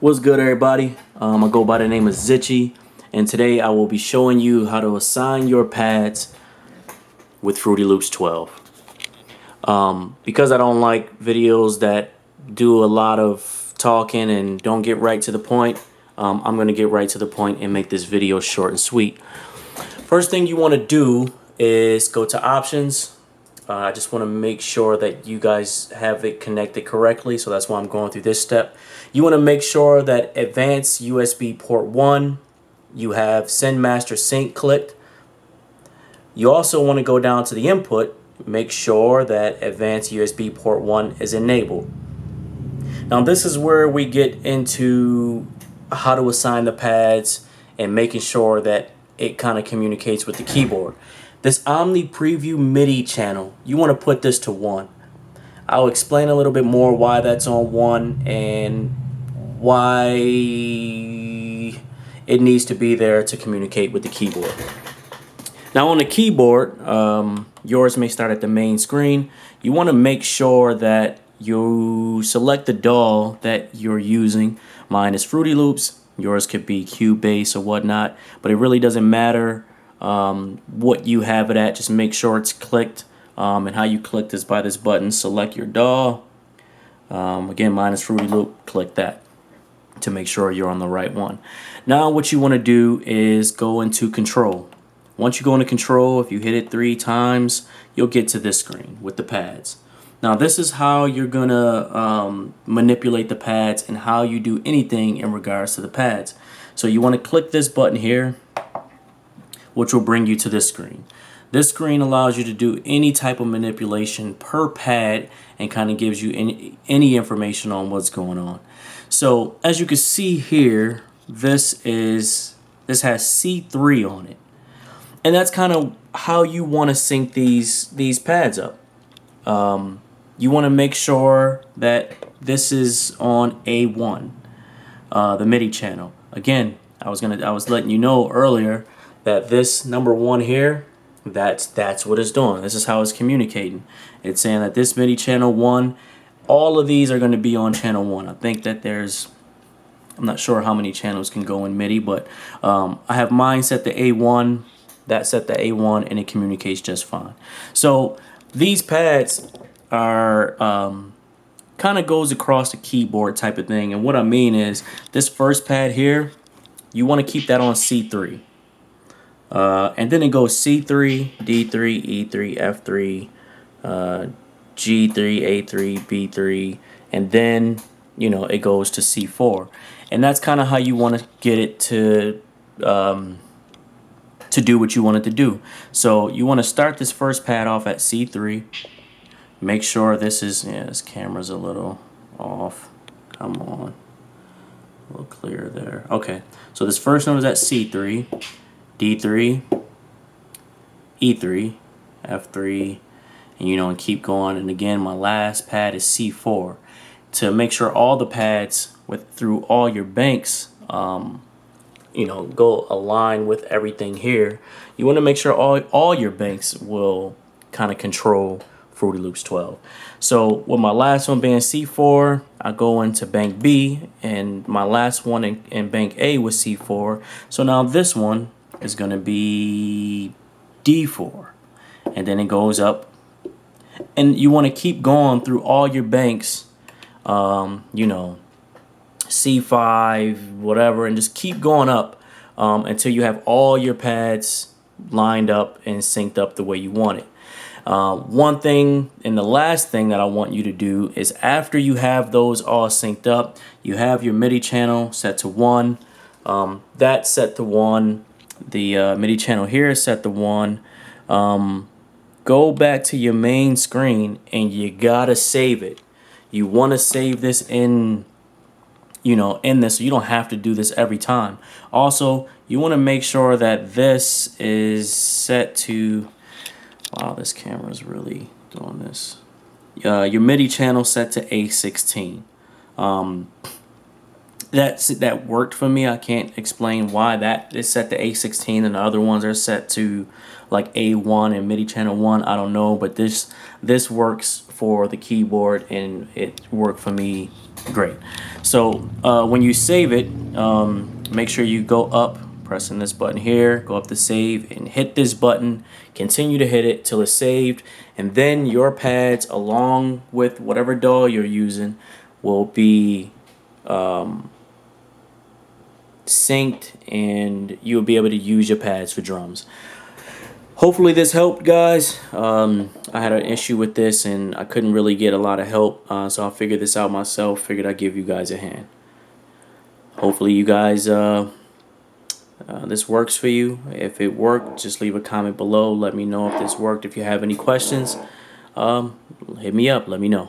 What's good, everybody? I go by the name of Zitchy, and today I will be showing you how to assign your pads with Fruity Loops 12. Because I don't like videos that do a lot of talking and don't get right to the point, I'm going to get right to the point and make this video short and sweet. First thing you want to do is go to Options. I just want to make sure that you guys have it connected correctly, so that's why I'm going through this step. You want to make sure that Advanced USB Port 1, you have Send Master Sync clicked. You also want to go down to the input, make sure that Advanced USB Port 1 is enabled. Now this is where we get into how to assign the pads and making sure that it kind of communicates with the keyboard. This Omni Preview MIDI channel, you want to put this to 1. I'll explain a little bit more why that's on 1 and why it needs to be there to communicate with the keyboard. Now on the keyboard, yours may start at the main screen. You want to make sure that you select the DAW that you're using. Mine is Fruity Loops. Yours could be Cubase or whatnot, but it really doesn't matter what you have it at. Just make sure it's clicked, and how you click is by this button. Select your DAW. Again, mine is Fruity Loop. Click that to make sure you're on the right one. Now what you want to do is go into Control. Once you go into Control, if you hit it 3 times, you'll get to this screen with the pads. Now this is how you're gonna manipulate the pads and how you do anything in regards to the pads. So you want to click this button here, which will bring you to this screen. This screen allows you to do any type of manipulation per pad and kind of gives you any information on what's going on. So as you can see here, this has C3 on it. And that's kind of how you want to sync these pads up. You want to make sure that this is on A1, the MIDI channel. Again, I was letting you know earlier that this number 1 here, that's what it's doing. This is how it's communicating. It's saying that this MIDI channel 1, all of these are going to be on channel 1. I think that I'm not sure how many channels can go in MIDI, but I have mine set to A1. That's set to A1 and it communicates just fine. So these pads are kind of goes across the keyboard type of thing. And what I mean is this first pad here, you want to keep that on C3. And then it goes C3, D3, E3, F3, G3, A3, B3, and then, it goes to C4. And that's kind of how you want to get it to do what you want it to do. So you want to start this first pad off at C3. Make sure this camera's a little off. Come on. A little clearer there. Okay. So this first note is at C3, D3, E3, F3, and keep going. And again, my last pad is C4. To make sure all the pads through all your banks go align with everything here, you want to make sure all your banks will kind of control Fruity Loops 12. So with my last one being C4, I go into bank B, and my last one in bank A was C4. So now this one is going to be D4, and then it goes up, and you want to keep going through all your banks, C5, whatever, and just keep going up until you have all your pads lined up and synced up the way you want it. One thing and the last thing that I want you to do is after you have those all synced up, you have your MIDI channel set to 1. That's set to 1. The MIDI channel here is set to 1. Go back to your main screen and you gotta save it. You want to save this in this, so you don't have to do this every time. Also, you want to make sure that this is set to, wow, this camera is really doing this. Your MIDI channel set to A16. That worked for me. I can't explain why that is set to A16 and the other ones are set to like A1 and MIDI channel 1. I don't know, but this works for the keyboard, and it worked for me great. So when you save it, make sure you go up, pressing this button here, go up to save and hit this button, continue to hit it till it's saved, and then your pads along with whatever DAW you're using will be synced, and you'll be able to use your pads for drums. Hopefully this helped, guys. I had an issue with this and I couldn't really get a lot of help, so I figured this out myself. Figured I'd give you guys a hand. Hopefully you guys this works for you. If it worked, just leave a comment below. Let me know if this worked. If you have any questions, hit me up. Let me know.